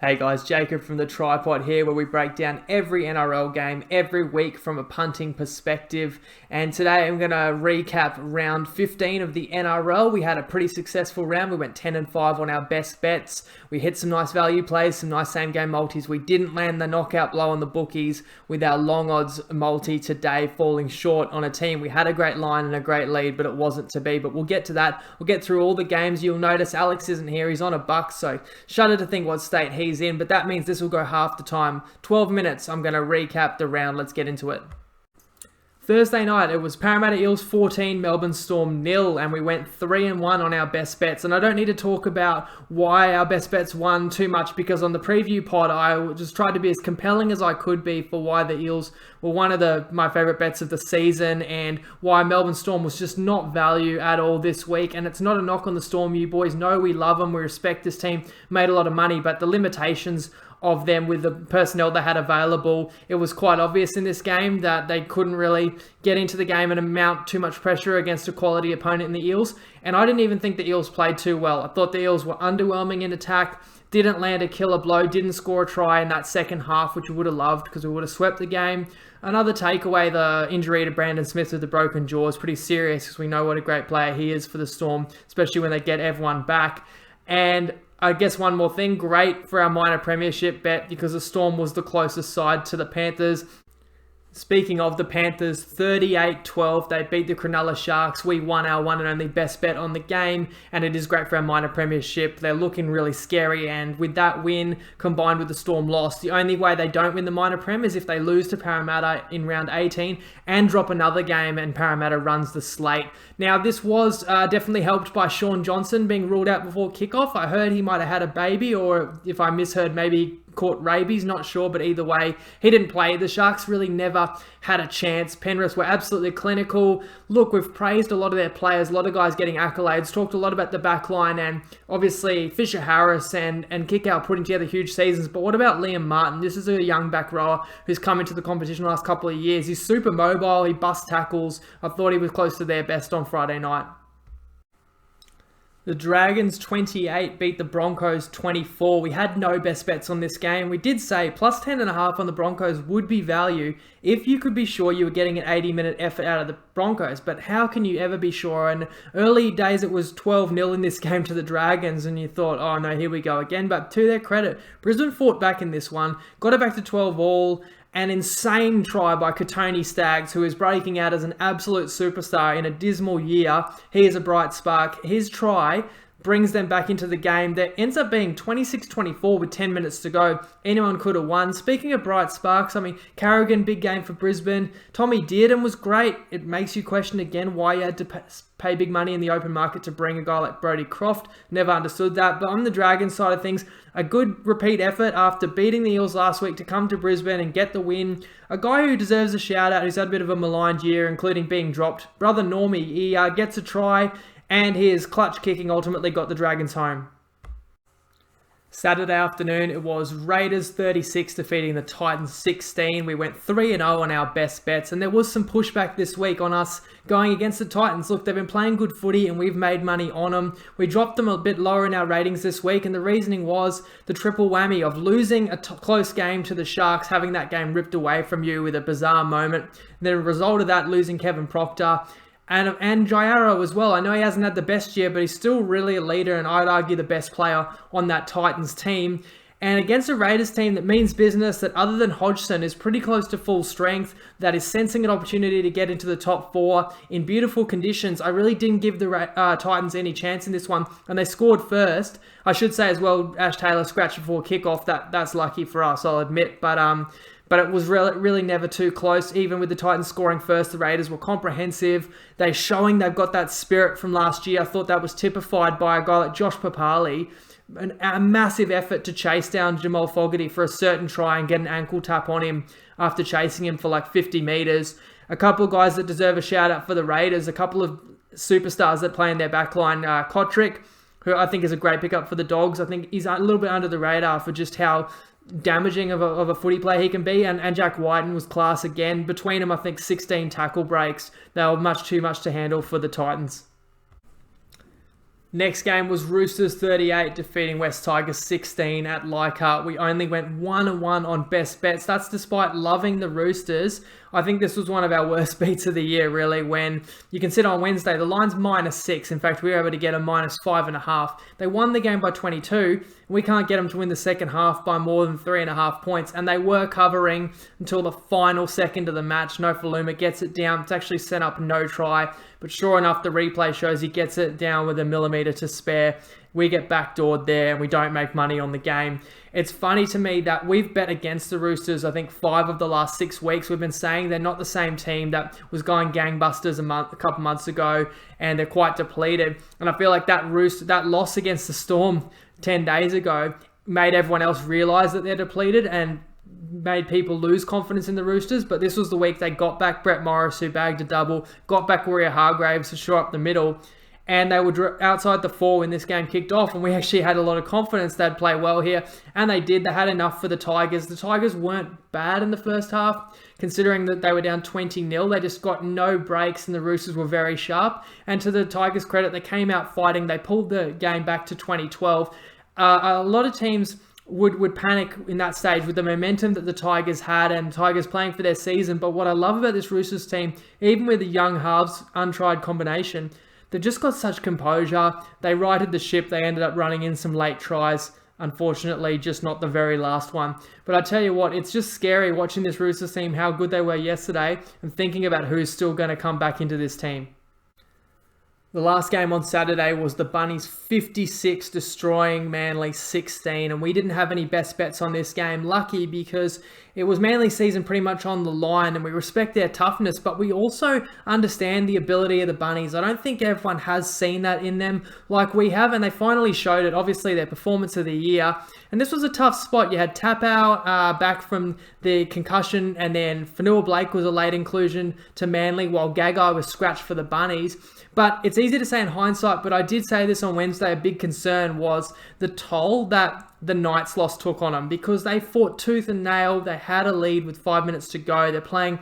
Hey guys, Jacob from the Tripod here, where we break down every NRL game every week from a punting perspective. And today I'm going to recap round 15 of the NRL. We had a pretty successful round. We went 10-5 on our best bets. We hit some nice value plays, some nice same game multis. We didn't land the knockout blow on the bookies with our long odds multi today falling short on a team. We had a great line and a great lead, but it wasn't to be. But we'll get to that. We'll get through all the games. You'll notice Alex isn't here. He's on a buck, so shudder to think what state he's in, but that means this will go half the time. 12 minutes, I'm going to recap the round. Let's get into it. Thursday night, it was Parramatta Eels 14, Melbourne Storm 0, and we went 3-1 on our best bets. And I don't need to talk about why our best bets won too much, because on the preview pod, I just tried to be as compelling as I could be for why the Eels were one of my favourite bets of the season, and why Melbourne Storm was just not value at all this week. And it's not a knock on the Storm. You boys know we love them. We respect this team. Made a lot of money, but the limitations of them with the personnel they had available, it was quite obvious in this game that they couldn't really get into the game and mount too much pressure against a quality opponent in the Eels. And I didn't even think the Eels played too well. I thought the Eels were underwhelming in attack, didn't land a killer blow, didn't score a try in that second half, which we would have loved because we would have swept the game. Another takeaway, the injury to Brandon Smith with the broken jaw is pretty serious, because we know what a great player he is for the Storm, especially when they get everyone back. And I guess one more thing, great for our minor premiership bet, because the Storm was the closest side to the Panthers. Speaking of the Panthers, 38-12, they beat the Cronulla Sharks. We won our one and only best bet on the game, and it is great for our minor premiership. They're looking really scary, and with that win combined with the Storm loss, the only way they don't win the minor prem is if they lose to Parramatta in round 18 and drop another game and Parramatta runs the slate. Now, this was definitely helped by Shaun Johnson being ruled out before kickoff. I heard he might have had a baby, or if I misheard, maybe caught rabies, not sure, but either way, he didn't play. The Sharks really never had a chance. Penrith were absolutely clinical. Look, we've praised a lot of their players, a lot of guys getting accolades, talked a lot about the back line, and obviously Fisher Harris and Kickout putting together huge seasons. But what about Liam Martin? This is a young back rower who's come into the competition the last couple of years. He's super mobile, he busts tackles. I thought he was close to their best on Friday night. The Dragons 28 beat the Broncos 24. We had no best bets on this game. We did say plus 10.5 on the Broncos would be value if you could be sure you were getting an 80-minute effort out of the Broncos. But how can you ever be sure? And early days it was 12-0 in this game to the Dragons, and you thought, oh no, here we go again. But to their credit, Brisbane fought back in this one, got it back to 12-all. An insane try by Katoni Staggs, who is breaking out as an absolute superstar in a dismal year. He is a bright spark. His try brings them back into the game. That ends up being 26-24 with 10 minutes to go. Anyone could have won. Speaking of bright sparks, I mean, Carrigan, big game for Brisbane. Tommy Dearden was great. It makes you question again why you had to pay big money in the open market to bring a guy like Brodie Croft. Never understood that. But on the Dragons side of things, a good repeat effort after beating the Eels last week to come to Brisbane and get the win. A guy who deserves a shout out, who's had a bit of a maligned year, including being dropped. Brother Normie, he gets a try, and his clutch kicking ultimately got the Dragons home. Saturday afternoon, it was Raiders 36 defeating the Titans 16. We went 3-0 on our best bets, and there was some pushback this week on us going against the Titans. Look, they've been playing good footy, and we've made money on them. We dropped them a bit lower in our ratings this week, and the reasoning was the triple whammy of losing a close game to the Sharks, having that game ripped away from you with a bizarre moment. And then a result of that, losing Kevin Proctor. And Jairo as well. I know he hasn't had the best year, but he's still really a leader, and I'd argue the best player on that Titans team. And against a Raiders team that means business, that other than Hodgson is pretty close to full strength, that is sensing an opportunity to get into the top four in beautiful conditions, I really didn't give the Titans any chance in this one. And they scored first. I should say as well, Ash Taylor scratched before kickoff. That's lucky for us, I'll admit. But it was really never too close. Even with the Titans scoring first, the Raiders were comprehensive. They're showing they've got that spirit from last year. I thought that was typified by a guy like Josh Papali. A massive effort to chase down Jamal Fogarty for a certain try and get an ankle tap on him after chasing him for like 50 metres. A couple of guys that deserve a shout out for the Raiders. A couple of superstars that play in their backline. Kotrick, who I think is a great pickup for the Dogs. I think he's a little bit under the radar for just how damaging of a footy player he can be, and Jack Whiten was class again. Between them, I think 16 tackle breaks. They were much too much to handle for the Titans. Next game was Roosters 38 defeating West Tigers 16 at Leichhardt. We only went 1-1 on best bets. That's despite loving the Roosters. I think this was one of our worst beats of the year, really, when you consider on Wednesday, the line's -6. In fact, we were able to get a -5.5. They won the game by 22. We can't get them to win the second half by more than 3.5 points. And they were covering until the final second of the match. Nofaluma gets it down. It's actually sent up no try. But sure enough, the replay shows he gets it down with a millimetre to spare. We get backdoored there and we don't make money on the game. It's funny to me that we've bet against the Roosters, I think 5 of the last 6 weeks. We've been saying they're not the same team that was going gangbusters a couple months ago, and they're quite depleted. And I feel like that loss against the Storm 10 days ago made everyone else realise that they're depleted and made people lose confidence in the Roosters. But this was the week they got back Brett Morris, who bagged a double, got back Warrior Hargraves to shore up the middle, and they were outside the 4 when this game kicked off, and we actually had a lot of confidence they'd play well here, and they did. They had enough for the Tigers. The Tigers weren't bad in the first half, considering that they were down 20-0. They just got no breaks, and the Roosters were very sharp. And to the Tigers' credit, they came out fighting. They pulled the game back to 2012. A lot of teams would panic in that stage with the momentum that the Tigers had and Tigers playing for their season. But what I love about this Roosters team, even with the young halves, untried combination, they've just got such composure. They righted the ship. They ended up running in some late tries. Unfortunately, just not the very last one. But I tell you what, it's just scary watching this Roosters team, how good they were yesterday, and thinking about who's still going to come back into this team. The last game on Saturday was the Bunnies 56 destroying Manly 16, and we didn't have any best bets on this game. Lucky, because it was Manly's season pretty much on the line, and we respect their toughness, but we also understand the ability of the Bunnies. I don't think everyone has seen that in them like we have, and they finally showed it. Obviously, their performance of the year, and this was a tough spot. You had Tapau back from the concussion, and then Fanua Blake was a late inclusion to Manly, while Gagai was scratched for the Bunnies. But it's easy to say in hindsight, but I did say this on Wednesday, a big concern was the toll that the Knights loss took on them, because they fought tooth and nail. They had a lead with 5 minutes to go. They're playing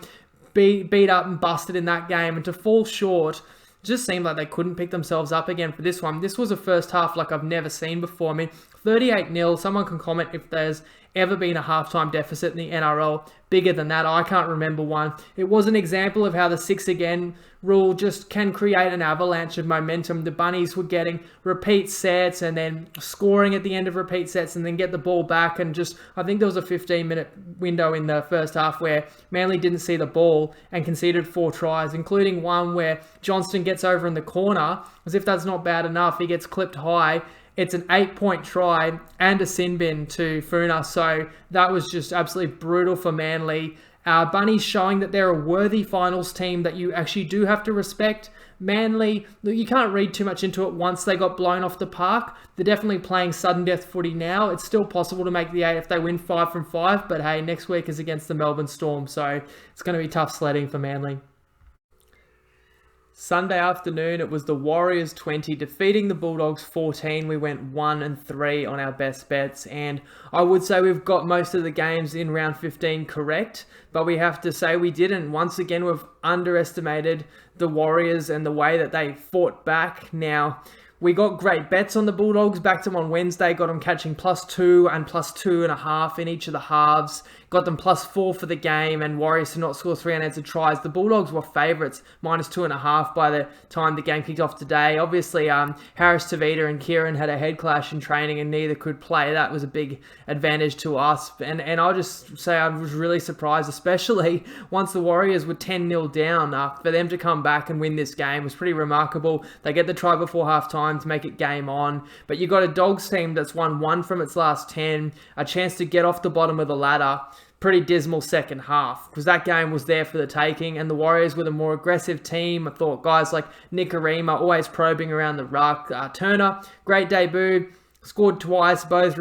beat up and busted in that game, and to fall short just seemed like they couldn't pick themselves up again for this one. This was a first half like I've never seen before. I mean, 38-0. Someone can comment if there's ever been a halftime deficit in the NRL bigger than that. I can't remember one. It was an example of how the 6 again rule just can create an avalanche of momentum. The Bunnies were getting repeat sets and then scoring at the end of repeat sets and then get the ball back, and just, I think there was a 15-minute window in the first half where Manly didn't see the ball and conceded 4 tries, including one where Johnston gets over in the corner. As if that's not bad enough, he gets clipped high. It's an 8-point try and a sin bin to Funa. So that was just absolutely brutal for Manly. Bunnies showing that they're a worthy finals team that you actually do have to respect. Manly, you can't read too much into it once they got blown off the park. They're definitely playing sudden death footy now. It's still possible to make the 8 if they win 5 from 5. But hey, next week is against the Melbourne Storm. So it's going to be tough sledding for Manly. Sunday afternoon, it was the Warriors 20 defeating the Bulldogs 14. We went 1-3 on our best bets, and I would say we've got most of the games in round 15 correct, but we have to say we didn't. Once again, we've underestimated the Warriors and the way that they fought back. Now, we got great bets on the Bulldogs, backed them on Wednesday, got them catching +2 and +2.5 in each of the halves, got them +4 for the game, and Warriors to not score 3 unanswered tries. The Bulldogs were favourites, -2.5 by the time the game kicked off today. Obviously, Harris Tavita and Kieran had a head clash in training and neither could play. That was a big advantage to us. And I'll just say I was really surprised, especially once the Warriors were 10-0 down. For them to come back and win this game was pretty remarkable. They get the try before half-time to make it game on. But you got a Dogs team that's won 1 from its last 10, a chance to get off the bottom of the ladder. Pretty dismal second half, because that game was there for the taking, and the Warriors with a more aggressive team. I thought guys like Nikorima always probing around the ruck. Turner, great debut, scored twice, both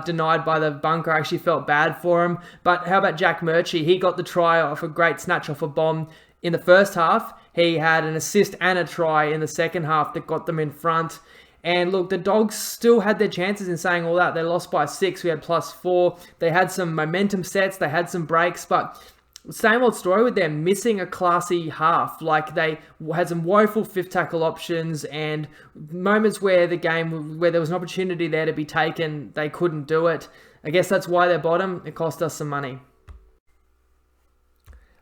denied by the bunker. I actually felt bad for him. But how about Jack Murchie? He got the try off a great snatch off a bomb in the first half. He had an assist and a try in the second half that got them in front. And look, the Dogs still had their chances in saying all that. They lost by 6. We had +4. They had some momentum sets. They had some breaks. But Same old story with them missing a classy half. Like, they had some woeful fifth tackle options and moments where where there was an opportunity there to be taken, they couldn't do it. I guess that's why they're bottom. It cost us some money.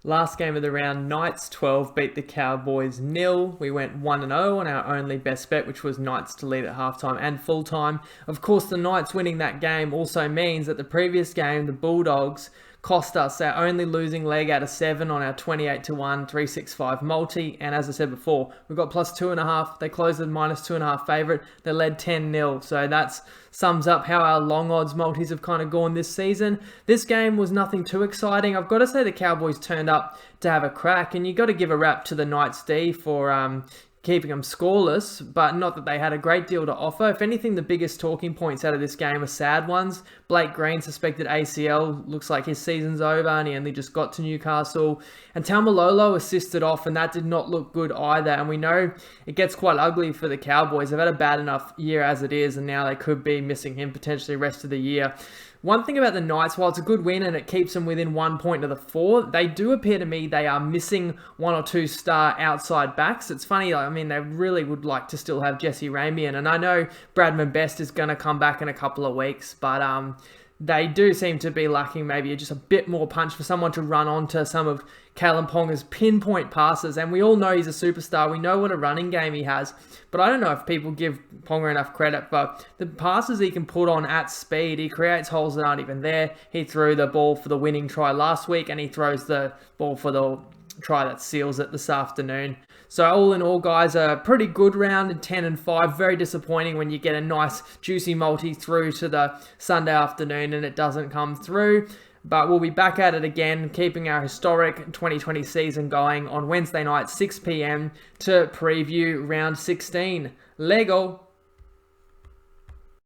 Last game of the round, Knights 12 beat the Cowboys 0. We went 1-0 on our only best bet, which was Knights to lead at halftime and full time. Of course, the Knights winning that game also means that the previous game, the Bulldogs, cost us our only losing leg out of 7 on our 28-1 365 multi. And as I said before, we've got plus 2.5. They closed at minus 2.5 favourite. They led 10-0. So that sums up how our long odds multis have kind of gone this season. This game was nothing too exciting. I've got to say the Cowboys turned up to have a crack, and you got to give a rap to the Knights D for keeping them scoreless, but not that they had a great deal to offer. If anything, the biggest talking points out of this game are sad ones. Blake Green suspected ACL, looks like his season's over and he only just got to Newcastle. And Taumalolo assisted off, and that did not look good either. And we know it gets quite ugly for the Cowboys. They've had a bad enough year as it is, and now they could be missing him potentially the rest of the year. One thing about the Knights, while it's a good win and it keeps them within 1 point of the 4, they do appear to me they are missing 1 or 2 star outside backs. It's funny, I mean, they really would like to still have Jesse Ramian, and I know Bradman Best is going to come back in a couple of weeks, but they do seem to be lacking maybe just a bit more punch for someone to run onto some of Kalen Ponga's pinpoint passes. And we all know he's a superstar. We know what a running game he has. But I don't know if people give Ponga enough credit for the passes he can put on at speed. He creates holes that aren't even there. He threw the ball for the winning try last week, and he throws the ball for the try that seals it this afternoon. So all in all, guys, a pretty good round in 10-5. Very disappointing when you get a nice juicy multi through to the Sunday afternoon and it doesn't come through. But we'll be back at it again, keeping our historic 2020 season going on Wednesday night, 6 p.m. to preview round 16. Lego!